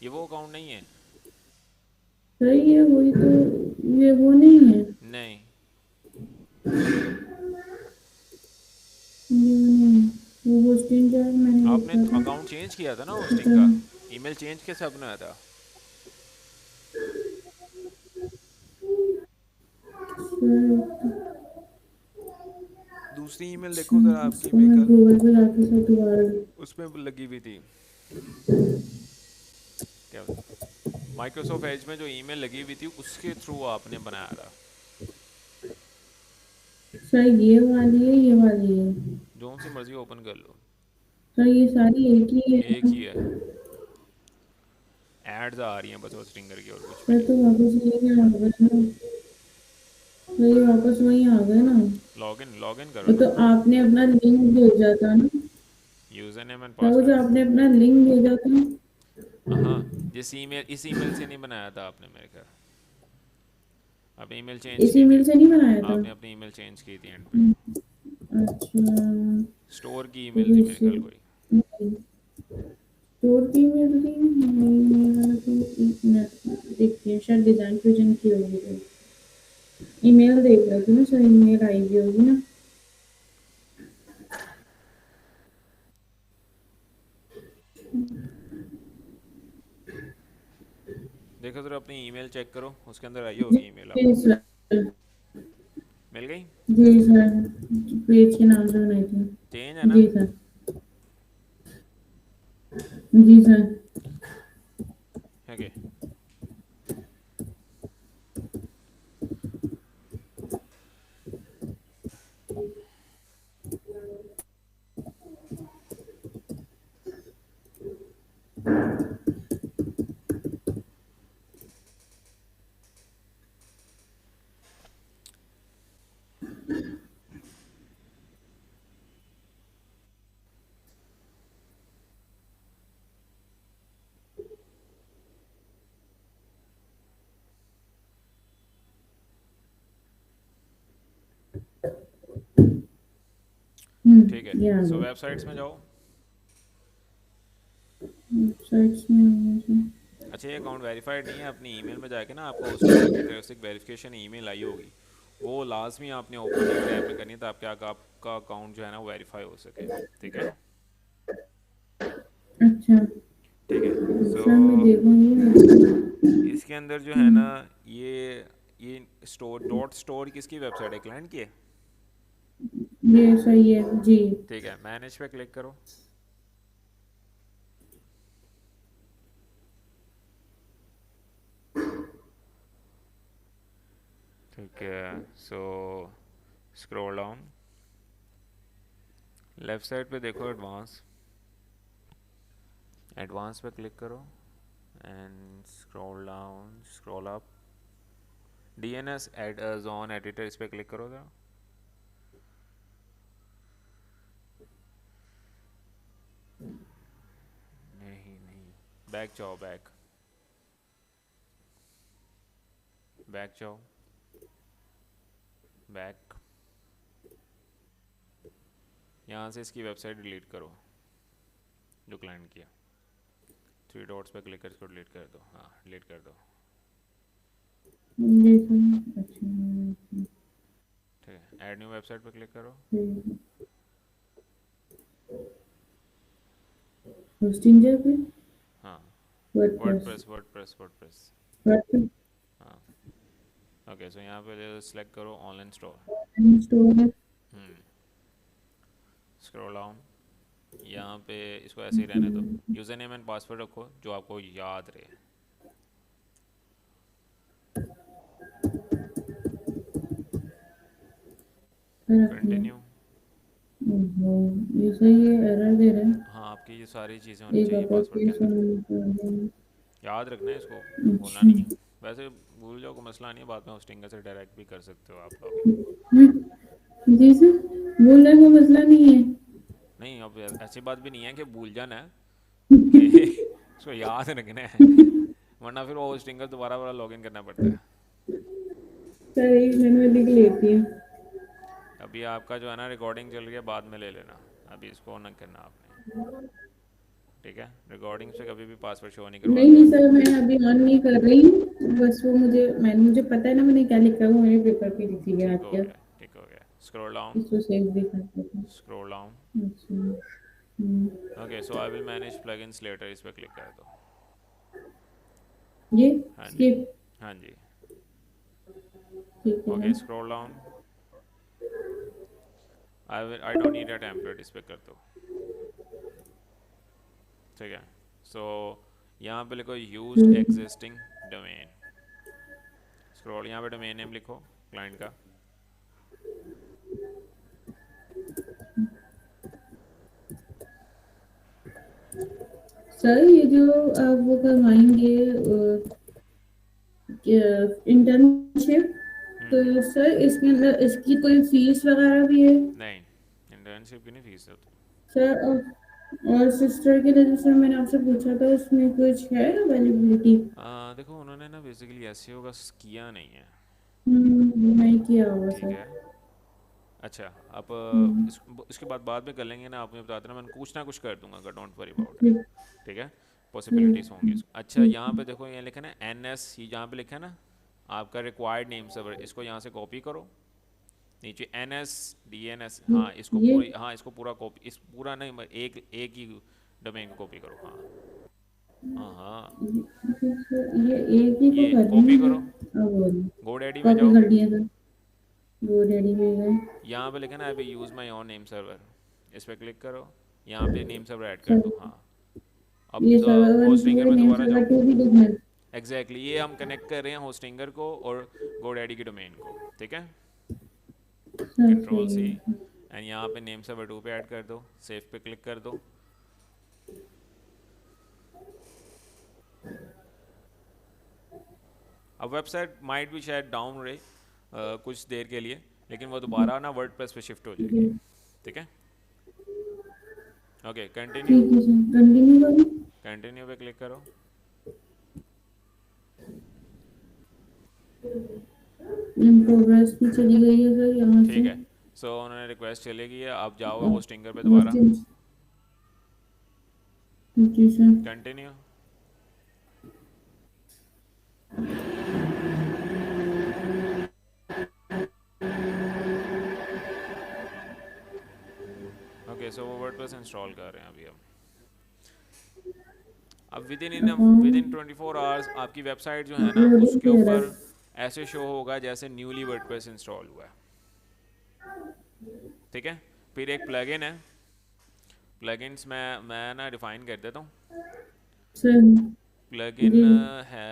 ये वो अकाउंट नहीं है। सर ये वही तो, ये वो नहीं है, नहीं, ये वो नहीं है, वो होस्टिंग जो है मैंने आपने देखा था। अकाउंट चेंज किया था ना होस्टिंग पता का। नहीं ईमेल चेंज कैसे अपना आया था? सर, दूसरी ईमेल देखो जरा आपकी, इसको मेरे मैं ख्याल गूगल पे जाके सर दोबारा। उसमें लगी हुई थी। क्या माइक्रोसॉफ्ट एज में जो ईमेल लगी हुई थी उसके थ्रू आपने बनाया था। सर ये वाली है, ये वाली है। जो सी मर्जी ओपन कर लो, सर ये सारी एक ही एक है। ही है। एड्स आ रही हैं बस वो स्ट्रिंगर की, और कुछ भी सर नहीं तो है। वापस यही आ गए ना, सर ये वापस वही आ गए ना। लॉगिन करो वो ना। तो आपने अपना लिंक भेजा था ना, यूज़र नेम एंड सर वो जो पासवर्ड। आपने अपना लिंक भेजा था। हाँ, इस ईमेल से नहीं बनाया था आपने मेरे ख्याल। आपने ईमेल चेंज इस की थी। ईमेल से नहीं बनाया था। आपने अपनी ईमेल चेंज की थी एंड पे। अच्छा स्टोर की तो ईमेल थी मेरे इसी ख्याल कोई। स्टोर की ईमेल थी नहीं, मेरा तो एक मिनट देखते हैं, शायद डिजाइन फ्यूजन की होगी तो। ईमेल देख रही थी ना सर, ईमेल आई भी होगी ना। देखो जरा अपनी ईमेल चेक करो, उसके अंदर आई होगी ईमेल जी आपको। सर, मिल गई? जी सर, पेज के नाम से बनाई थी। चेंज है ना? जी सर, जी सर। ओके। है। ये आ सो गया वेबसाइट्स में जाओ। वेबसाइट्स में मुझे। अच्छा, ये अकाउंट वेरीफाइड नहीं है, अपनी ईमेल में जाके ना आपको होस्टिंगर की तरफ से एक वेरिफिकेशन ईमेल आई होगी, वो लाजमी आपने ओपन टैब में करनी है ताकि आपका अकाउंट जो है ना वो वेरीफाई हो सके। ठीक है, अच्छा ठीक है। सो सर मैं देखूंगी। इसके अंदर जो है ना ये स्टोर डॉट स्टोर किसकी वेबसाइट है, क्लाइंट की है। ये सही है जी। ठीक है, मैनेज पे क्लिक करो। ठीक है, so scroll down, left side पे देखो एडवांस, एडवांस पे क्लिक करो and scroll down, scroll up, DNS add zone editor, इस पे क्लिक करो जरा। नहीं नहीं, बैक जाओ, बैक बैक जाओ, बैक, यहाँ से इसकी वेबसाइट डिलीट करो जो क्लाइंट की है। 3 डॉट्स पे क्लिक कर इसको डिलीट कर दो, हाँ डिलीट कर दो। ये सही अच्छा। ठीक है, ऐड न्यू वेबसाइट पे क्लिक करो। होस्टिंगर पे हाँ, WordPress WordPress WordPress WordPress, WordPress हाँ। ओके, सो यहाँ पे सेलेक्ट करो online store, store. Scroll down, यहाँ पे इसको ऐसे ही रहने दो, यूज़र नेम एंड पासवर्ड रखो जो आपको याद रहे। कंटिन्यू, ये सही है एरर दे रहा है। हाँ आपकी ये सारी चीज़ें होनी एक चाहिए अपर पासवर्ड के केस अंदर, और याद रखना है इसको, भूलना अच्छा नहीं है। वैसे भूल जाओ को मसला नहीं है, बाद में होस्टिंगर से डायरेक्ट भी कर सकते हो आप लॉगिन। जी सर बोलने का मसला नहीं है। नहीं, अब ऐसी बात भी नहीं है कि भूल जाना है कि इसको याद रखना है, वरना फिर वो होस्टिंगर दोबारा वाला लॉगिन करना पड़ता है। सर एक मिनट में लिख लेती हूँ। अभी आपका जो है ना रिकॉर्डिंग चल रही है, बाद में ले लेना, अभी इसको ऑन करना आपने। ठीक है, रिकॉर्डिंग से कभी भी पासवर्ड शो नहीं नहीं करवाते। नहीं सर मैं अभी ऑन नहीं कर रही हूँ, बस वो मुझे पता है ना मैंने क्या लिखा है, वो मेरे पेपर पे लिखी है ठीक आज हो क्या। गया, ठीक हो गया, स्क्रॉल डाउन, इसको सेव भी कर देता हूँ। Scroll down. अच्छा hmm, okay, so I will manage plugins later, इस पर क्लिक कर दो। ये हाँ जी, स्किप हाँ जी। ठीक है ओके, ना। Scroll down, I don't need a template, इस पर कर दो। ठीक है, सो यहाँ पे लिखो यूज्ड हम्म, एग्जिस्टिंग डोमेन, स्क्रॉल, यहाँ पे डोमेन नेम लिखो क्लाइंट का। सर ये जो आप वो करवाएंगे इंटर्नशिप, तो हम्म, सर इसके अंदर इसकी कोई फीस वगैरह भी है नहीं, इंटर्नशिप की नहीं फीस है तो। सर। और सिस्टर के लिए जो सर मैंने आपसे पूछा था उसमें कुछ है अवेलेबिलिटी। देखो उन्होंने ना बेसिकली एसईओ का किया नहीं है। नहीं किया होगा ठीक सर। है, अच्छा, आप हम्म, इसके बाद में कर लेंगे ना, आप मुझे बताते ना, मैं कुछ ना कुछ कर दूंगा, डोंट वरी अबाउट ठीक इट। ठीक है, पॉसिबिलिटीज़ होंगी। अच्छा, ठीक यहाँ पे देखो, ये लिखा है ना एन एस, यहाँ पे लिखा है ना आपका रिक्वायर्ड नेम सर्वर, इसको यहाँ से कॉपी करो, नीचे N S D N S, हाँ इसको ये पूरी, हाँ इसको पूरा कॉपी, इस पूरा नहीं, एक ही डोमेन को कॉपी करो, हाँ हाँ हाँ, ये एक ही को ये करनी कॉपी है। करो, अब GoDaddy में कॉपी जाओ, कर दिया सर। वो रेडी में गए यहाँ पे लिखा है ना अभी use my own name server, इस पर क्लिक करो, यहाँ पे नेम सर्वर ऐड कर सर। दो, हाँ। अब ये सर्वर वन होस्टिंगर टू में नेम दोबारा सर्वर जाओ, टू भी लिखना है। एग्जैक्टली ये हम कनेक्ट कर रहे हैं होस्टिंगर को और GoDaddy की डोमेन को। ठीक है, सर कंट्रोल सही सी, है। एंड यहाँ पे नेम सर्वर 2 पे ऐड कर दो, सेव पे क्लिक कर दो। अब वेबसाइट माइट भी शायद डाउन रहे कुछ देर के लिए, लेकिन वो दोबारा ना वर्डप्रेस पे शिफ्ट हो जाएगी। ठीक है, ओके, कंटिन्यू, ठीक है सर कंटिन्यू करूँ। कंटिन्यू पे क्लिक करो। इन प्रोग्रेस भी चली गई है सर यहाँ ठीक से। है, सो उन्होंने रिक्वेस्ट चली गई है, आप जाओगे होस्टिंगर पे दोबारा। जी सर। कंटिन्यू। ओके, सो वो वर्डप्रेस इंस्टॉल कर रहे हैं अभी। अब विद इन 24 आवर्स आपकी वेबसाइट जो है ना लोडिंग उसके दे रहा ऊपर है। ऐसे शो होगा जैसे न्यूली वर्डप्रेस इंस्टॉल हुआ है। ठीक है, फिर एक प्लगइन है, प्लगइन्स मैं ना डिफाइन कर देता हूँ। सर प्लगइन जी है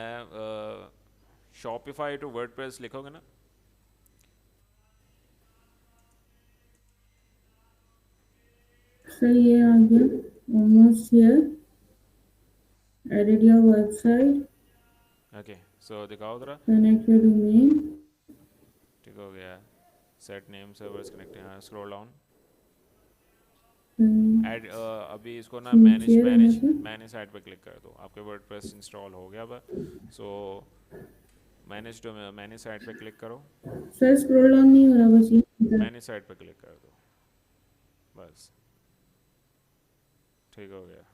शॉपिफाई टू वर्डप्रेस, लिखोगे ना। सर ये आ गया, almost here, edit your website, okay, so दिखाओ ज़रा। Connect your domain. ठीक हो गया, set name servers connected, scroll down. Add अभी इसको ना नीचे रहना सर। मैनेज साइट पे क्लिक कर दो, आपके वर्डप्रेस इंस्टॉल हो गया अब। सो मैनेज साइट पे क्लिक करो। सर स्क्रॉल डाउन नहीं हो रहा, बस ये मैनेज साइट पे क्लिक कर दो, बस ठीक हो गया।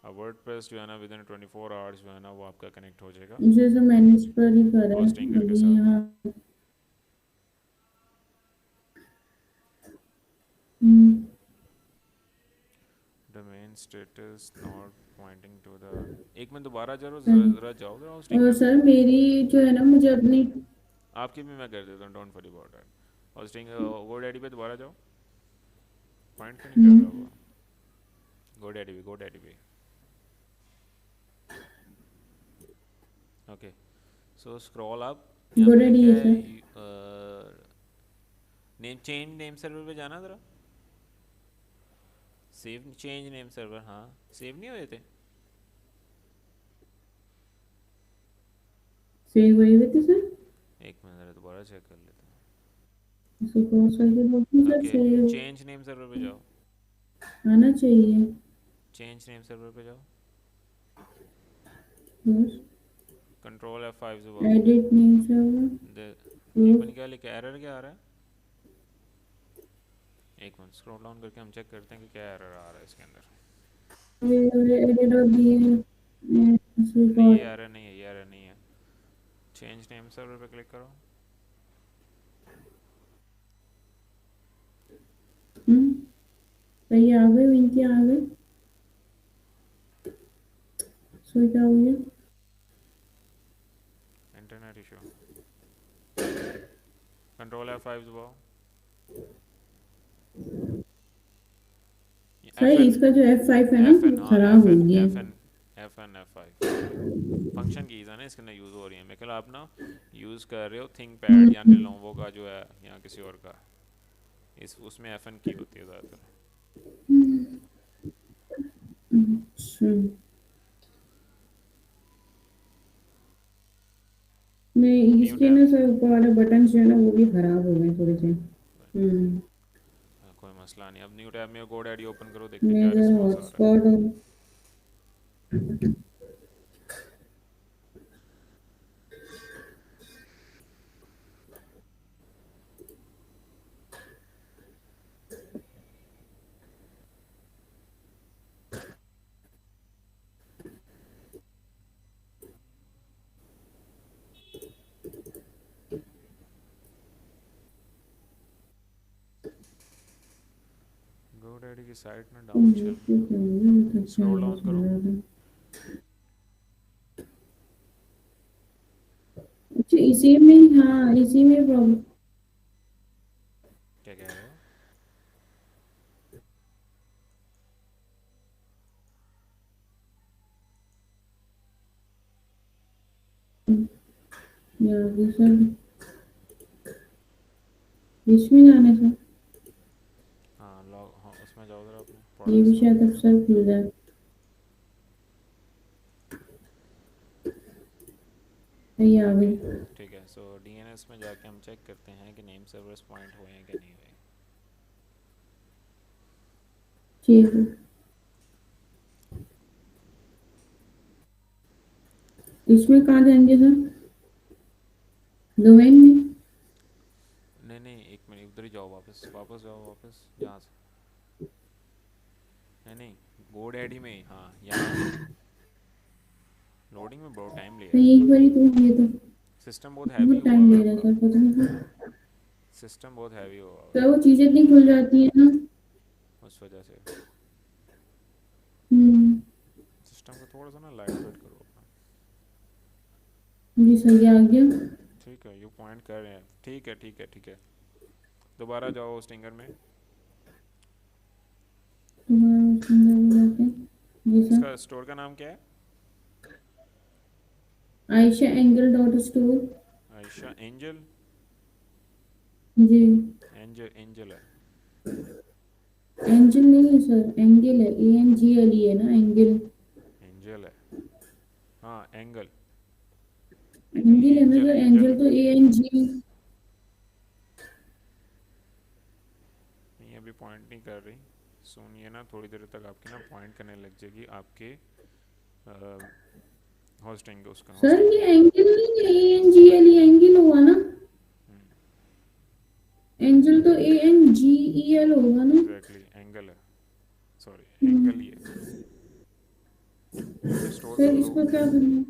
अब वर्डप्रेस जो है ना विद इन 24 आवर्स जो है ना वो आपका कनेक्ट हो जाएगा मुझे सर मैनेज पर ही कर है होस्टिंगर के अभी साथ। यहाँ। Hmm, domain status not pointing to the, एक मिनट दोबारा जरा सर। ज़रा जाओ ज़रा और होस्टिंगर पे। सर मेरी जो है ना, मुझे अपनी आपकी भी मैं कर देता हूँ, don't worry about that. Hosting GoDaddy पे दोबारा जाओ, पॉइंट तो नहीं कर रहा वो। GoDaddy पे। ओके, सो स्क्रॉल अप, यहाँ पे GoDaddy लिखा है है sir. Name change name server पे जाना ज़रा। सेव चेंज नेम सर्वर, हाँ सेव नहीं हुए थे। सेव हुए हुए थे सर। एक मिनट ज़रा दोबारा चेक कर लेते इसको क्रॉस करके बोलते हैं हैं। Sir, okay, save change name server पे जाओ, आना चाहिए। चेंज नेम सर्वर पे जाओ, बस कंट्रोल F5 दबाओ। Edit name server. एक मिनट, क्या लिखा है, एरर क्या आ रहा है? एक मिनट स्क्रॉल डाउन करके हम चेक करते हैं कि क्या एरर आ रहा है इसके अंदर। एडिट और बी नहीं ये एरर नहीं है, ये एरर नहीं है। चेंज नेम सर्वर पे क्लिक करो। सही आ गए, इनके आ गए। सो क्या हो गया? इंटरनेट इशू, कंट्रोल F5 दबाओ। सही, इसका जो F5 है ना FN, वो हाँ खराब हो गया। F5 फंक्शन कीज है ना इसके अंदर यूज़ हो रही है। मैं कल आप ना यूज़ कर रहे हो थिंक पैड या लेनोवो का जो है या किसी और का, इस उसमें FN की होती है ज़्यादातर। अच्छा, नहीं न्यू इसके टैब, ना सर ऊपर वाले बटन जो है ना वो भी खराब हो गए थोड़े से। कोई मसला नहीं। अब न्यू टैब में GoDaddy ओपन करो, देखते क्या मेजर रिस्पॉन्स आ रहा है। हॉटस्पॉट और GoDaddy की साइट ना डाउन चल, अच्छा स्क्रॉल डाउन करो। इसी में, हाँ इसी में प्रॉब्लम। क्या कह रहे हो? सर इसमें जाने से हाँ लॉग, हाँ उसमें जाओ ज़रा अपने ये भी प्रोडक्ट्स में। शायद अब सर खुल जाए। सही आ गई। ठीक है, सो DNS में जाके हम चेक करते हैं कि नेम सर्वर्स पॉइंट हुए हैं कि नहीं हुए। ठीक है, इसमें कहाँ जाएंगे सर? डोमेन में? नहीं नहीं, एक में नहीं, उधर ही जाओ, वापस वापस जाओ, वापस यहाँ से, है नहीं, गो डैडी में ही, हाँ यहाँ पे। लोडिंग में बहुत टाइम लिया मैं है, एक बारी तो ये तो सिस्टम बहुत हैवी बहुत हुआ टाइम हुआ है ले रहा आपका, था, पता नहीं क्यों। सिस्टम बहुत हैवी हुआ हुआ क्या वो चीजें इतनी खुल जाती है ना। है उस वजह से। हम्म। सिस्टम को थोड़ा सा ना लाइट वेट करो अपना। जी सही आ गया। ठीक है, यू पॉइंट कर रहे हैं, ठीक है ठीक है ठीक है। दोबारा जाओ स्टिंगर में। तुम्हारा सुंदर भी जाते हैं। जी सर। इसका स्टोर का नाम क्या है? Ayesha angle dot store. Ayesha angel, जी। एंजल एंजल है, एंजल नहीं है सर, एंगल है, ANGLE है ना, एंगल। एंजल है, हाँ एंगल, एंगल है ना एंजल सर, एंजल एंजल है। तो ANG। नहीं अभी पॉइंट नहीं कर रही, सुनिए ना, थोड़ी देर तक आपकी ना पॉइंट करने लग जाएगी आपके होस्टिंग, उसका सर होस्टिंग ये का। एंगल नहीं है, ANGLE एंगल हुआ ना। एंजल तो ANGEL होगा ना। एग्जैक्टली एंगल है, सॉरी एंगल ही है। ओके स्टोर सर कर लो। इसको क्या करना है?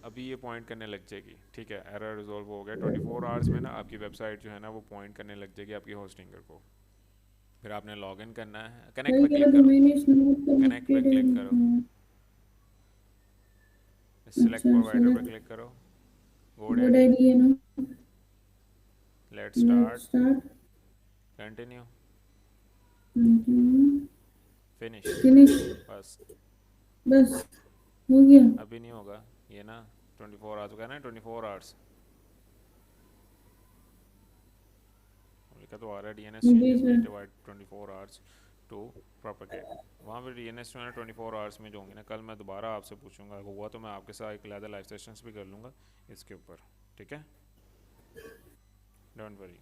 अभी ये पॉइंट करने लग जाएगी, ठीक है, एरर रिजॉल्व हो गया। 24 आवर्स में ना आपकी वेबसाइट जो है ना वो पॉइंट करने लग जाएगी आपकी होस्टिंगर को। फिर आपने लॉगिन करना है, कनेक्ट सर पे ये क्लिक करो, डोमेन इज नॉट कनेक्ट पे क्लिक कनेक्टेड। करो, सिलेक्ट अच्छा प्रोवाइडर पे सेलेक्ट क्लिक करो, गो गुड डैडी, आइडिया ना। Let let's start, start. Continue, continue. Finish, finish. बस। बस हो गया। अभी नहीं होगा ये ना, 24 आवर्स का ना, 24 आवर्स लिखा तो आ रहा है, DNS जी changes sir. Need divide 24 hours to propagate. वहाँ पे DNS जो है ना 24 आवर्स में जो होंगे ना, कल मैं दोबारा आपसे पूछूंगा, अगर हुआ तो मैं आपके साथ एक अलग लाइव सेशंस भी कर लूँगा इसके ऊपर, ठीक है, डोंट वरी।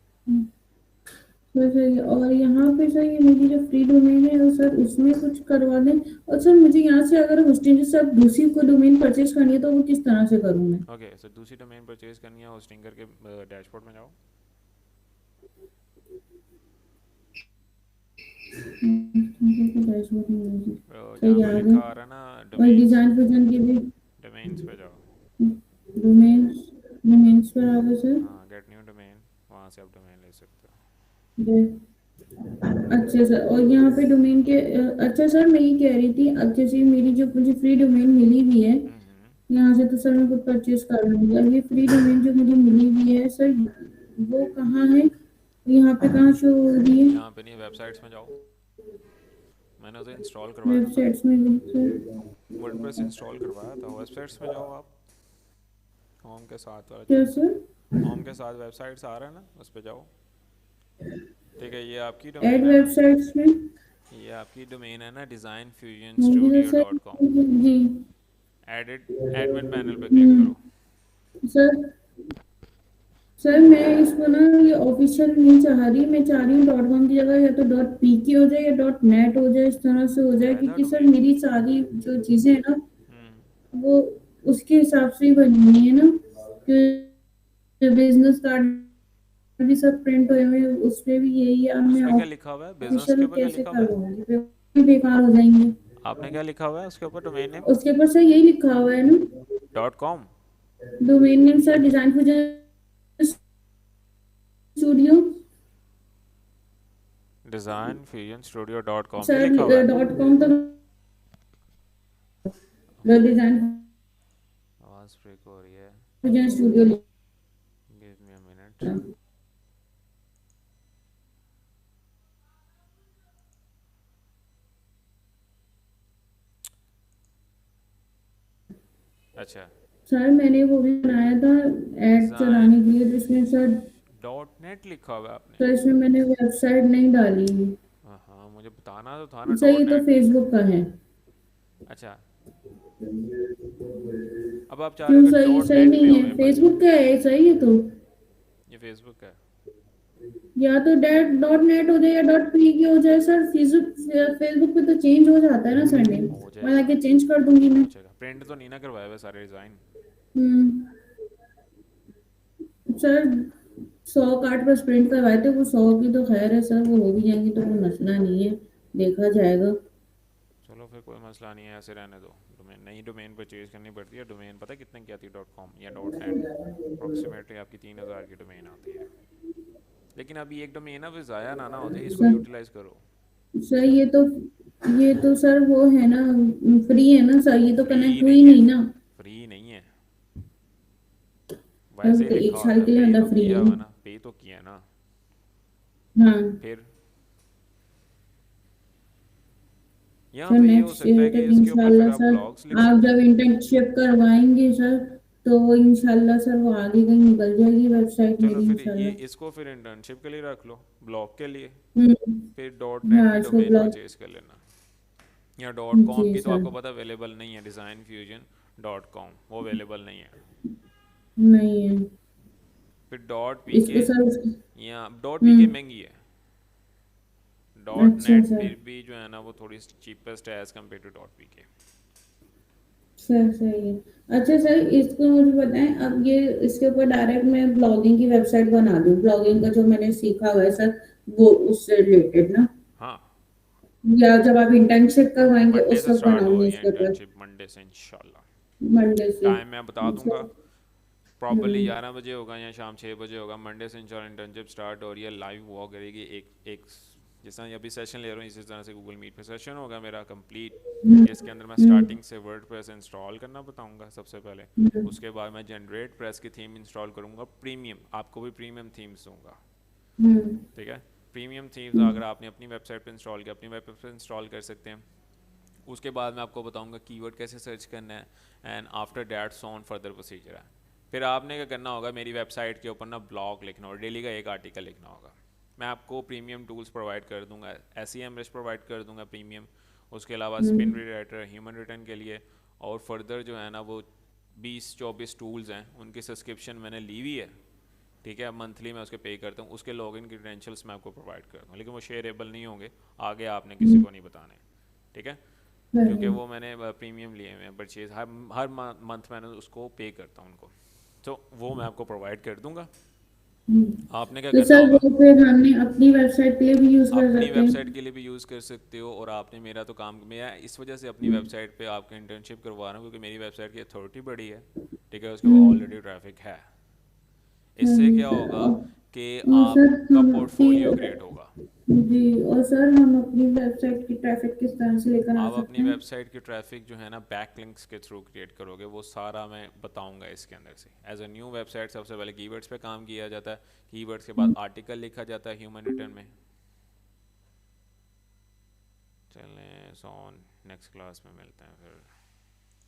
सर सही। और यहाँ पे सर ये मेरी जो फ्री डोमेन है वो सर उसमें कुछ करवा दें। और सर मुझे यहाँ से अगर होस्टिंग से सब दूसरी को डोमेन परचेज करनी है तो वो किस तरह से करूँ मैं? ओके सर, दूसरी डोमेन परचेज करनी है, होस्टिंगर के डैशबोर्ड में जाओ, जहाँ सही पे आ लिखा गया। आ रहा है ना और डोमेन्स, डिजाइन फ्यूजन की भी डोमेन्स पे जाओ, डोमेन्स, डोमेन्स पर आ गए सर। हाँ गेट न्यू डोमेन, वहाँ से आप डोमेन ले सकते हो। अच्छा सर। और यहाँ पे डोमेन के अच्छा सर मैं ये कह रही थी, अब जैसे मेरी जो मुझे फ्री डोमेन मिली हुई है यहाँ से तो सर मैं कुछ परचेज कर लूंगी। अब ये फ्री डोमेन जो मुझे मिली हुई है सर वो कहाँ है, यहाँ पे कहाँ शो हो रही है? यहाँ पे नहीं, वेबसाइट्स में जाओ, मैंने उसे इंस्टॉल करवाया था ना, वेबसाइट्स में भी सर। वर्डप्रेस इंस्टॉल करवाया था, वेबसाइट्स में जाओ आप, होम के साथ वाला जो क्या सर? होम के साथ वेबसाइट्स आ रहा है ना उस पे जाओ, ठीक है, ये आपकी डोमेन एड है ना, वेबसाइट्स में ये आपकी डोमेन है ना, डिज़ाइन फ्यूजन होंगी तो स्टूडियो सर। डॉट कॉम, जी। एडिट एडमिन पैनल पे क्लिक करो। सर सर मैं इसको ना ये ऑफिशियल नहीं चाह रही, मैं चाह रही हूँ .com की जगह या तो .pk हो जाए या .net हो जाए, इस तरह से हो जाए, रहता क्योंकि सर डोमेन, मेरी सारी जो चीजें हैं ना हम्म, वो उसके हिसाब से ही बनी हुई है ना, कि बिजनेस कार्ड भी सब प्रिंट हुए हुए हैं, उस पे भी यही है। अब उस मैं पे क्या लिखा हुआ है, बिजनेस के ऑफिशियल ऊपर क्या कैसे लिखा हुआ है, करवाऊंगी, फिर बेकार हो जाएंगे। आपने क्या लिखा हुआ है उसके ऊपर, डोमेन नेम उसके ऊपर सर यही लिखा हुआ है ना, .com, domain name sir design fusion studio. Design fusion studio .com ये सर लिखा हुआ है। .com तो डिजाइन आवाज़ ब्रेक हो रही है, fusion studio. Give me a minute. अच्छा, सर मैंने वो भी बनाया था ऐड डिज़ाइन चलाने के लिए, जिसमें सर .net लिखा हुआ है आपने, सर इसमें मैंने वेबसाइट नहीं डाली है। हाँ हाँ मुझे बताना तो था ना, सर ये तो .net। फेसबुक का है। अच्छा, अब आप चाह रहे क्यों हो कि सर ये सही .net पे नहीं हो है? मेरे पास, फेसबुक का है सही है तो, ये फेसबुक का है, या तो .net हो जाए या .pk हो जाए सर। फेसबुक फेसबुक पे तो चेंज हो जाता है ना सर नेम, हो मैं जाएगा, आके चेंज कर दूंगी मैं। हो जाएगा, प्रिंट तो नहीं ना करवाए हुए सारे डिज़ाइन। हम्म। सर 100 कार्ड बस प्रिंट करवाए थे, वो 100 की तो खैर है सर, वो हो भी जाएंगी तो कोई मसला नहीं है, देखा जाएगा। चलो फिर कोई मसला नहीं है, ऐसे रहने दो। डोमेन, नई डोमेन परचेज करनी पड़ती है। डोमेन पता है कितने की आती है? .com या .net, अप्रॉक्सीमेटली आपकी 3,000 की डोमेन आती है। लेकिन अभी एक डोमेन ना, फिर ज़ाया ना हो जाए, इसको सर यूटिलाइज करो। सर ये तो सर वो है ना, फ्री है ना सर, ये तो फ्री कनेक्ट हुई नहीं है, नहीं ना। फ्री नहीं है, सर वैसे ही तो लिखा 1 साल होता है, के लिए पे बंदा तो फ्री किया है हुआ ना। ना, पे तो किया ना। हाँ फिर यहाँ सर, पे ये हो नेक्स्ट सकता ईयर है कि तक इसके ऊपर फिर इंशाल्लाह आप सर, ब्लॉग्स लिख आप सकते जब हो। इंटर्नशिप करवाएंगे सर, तो वो इंशाल्लाह सर वो आगे कहीं निकल जाएगी वेबसाइट चलो मेरी फिर ये इंशाल्लाह। इसको फिर इंटर्नशिप के लिए रख लो, ब्लॉग के लिए। हम्म। फिर .net हाँ की इसको डोमेन ब्लॉक। परचेज कर लेना। या .com जी की तो सर। आपको पता अवेलेबल नहीं है, डिज़ाइन फ्यूजन .com वो अवेलेबल नहीं है। नहीं है। फिर .pk, इसको सर। या .pk हम्म। महंगी है। अच्छा .net सर। फिर भी जो है ना वो थोड़ी चीपेस्ट है as compare to .pk। Sir सही है। अच्छा सर, इसको मुझे बताएं, अब ये इसके ऊपर डायरेक्ट मैं ब्लॉगिंग की वेबसाइट बना दूं, ब्लॉगिंग का जो मैंने सीखा हुआ है सर, वो उससे रिलेटेड ना, हाँ, या जब आप इंटर्नशिप करवाएंगे मंडे उस से वक्त स्टार्ट हो बनाऊंगी रही है इसके ऊपर। इंटर्नशिप, मंडे से इंशाल्लाह। मंडे से। टाइम मैं बता दूंगा, सर। प्रॉबली हम्म। 11 बजे होगा या शाम 6 बजे होगा। मंडे से इंशाल्लाह इंटर्नशिप स्टार्ट हो रही है, लाइव हुआ करेगी। एक एक जिस तरह अभी सेशन ले रहा हूँ इसी तरह से गूगल मीट पे सेशन होगा मेरा कंप्लीट। हम्म। इसके अंदर मैं हम्म। स्टार्टिंग से वर्डप्रेस इंस्टॉल करना बताऊंगा सबसे पहले। हम्म। उसके बाद मैं जनरेट प्रेस की थीम इंस्टॉल करूँगा, प्रीमियम, आपको भी प्रीमियम थीम्स दूंगा। हम्म। ठीक है, प्रीमियम थीम्स अगर आपने अपनी वेबसाइट पे इंस्टॉल किया, अपनी वेबसाइट पे इंस्टॉल कर सकते हैं। उसके बाद मैं आपको बताऊंगा कीवर्ड कैसे सर्च करना है, and after that soon further procedure है। फिर आपने क्या करना होगा, मेरी वेबसाइट के ऊपर ना ब्लॉग लिखना होगा, डेली का एक आर्टिकल लिखना होगा। मैं आपको प्रीमियम टूल्स प्रोवाइड कर दूंगा, SEMrush प्रोवाइड कर दूंगा प्रीमियम। उसके अलावा स्पिन हम्म। राइटर, ह्यूमन रिटर्न के लिए, और फर्दर जो है ना वो 20-24 टूल्स हैं, उनकी सब्सक्रिप्शन मैंने ली हुई है। ठीक है, मंथली मैं उसके पे करता हूँ, उसके लॉगिन की क्रेडेंशियल्स मैं आपको प्रोवाइड करता हूँ, लेकिन वो शेयरेबल नहीं होंगे, आगे आपने किसी हम्म। को नहीं बताने। ठीक है, क्योंकि सही। वो मैंने प्रीमियम लिए हुए हैं परचेज, हर मंथ मैंने उसको पे करता हूँ उनको। तो वो मैं आपको प्रोवाइड कर दूंगा। हम्म। आपने क्या तो करना सर वो होगा, फिर हमने अपनी वेबसाइट के लिए भी यूज कर अपनी सकते वेबसाइट हैं। के लिए भी यूज़ कर सकते हो। और आपने मेरा तो काम, मैं इस वजह से अपनी वेबसाइट पे आपको इंटर्नशिप करवा रहा हूँ क्योंकि मेरी वेबसाइट की अथॉरिटी बड़ी है। ठीक है, उसके बाद हम्म। ऑलरेडी ट्रैफिक है। इससे सही क्या सर। होगा कि और सर आपका हम पोर्टफोलियो क्रिएट अपनी। होगा। जी। और सर हम अपनी वेबसाइट की ट्रैफिक किस तरह से लेकर आ आप सकते अपनी हैं। वेबसाइट की ट्रैफिक जो है ना बैकलिंक्स के थ्रू क्रिएट करोगे, वो सारा मैं बताऊंगा इसके अंदर से। एज अ न्यू वेबसाइट सबसे पहले कीवर्ड्स पे काम किया जाता है, कीवर्ड्स के बाद आर्टिकल लिखा जाता है ह्यूमन रिटर्न में। चलें, सॉन नेक्स्ट क्लास में मिलते हैं फिर।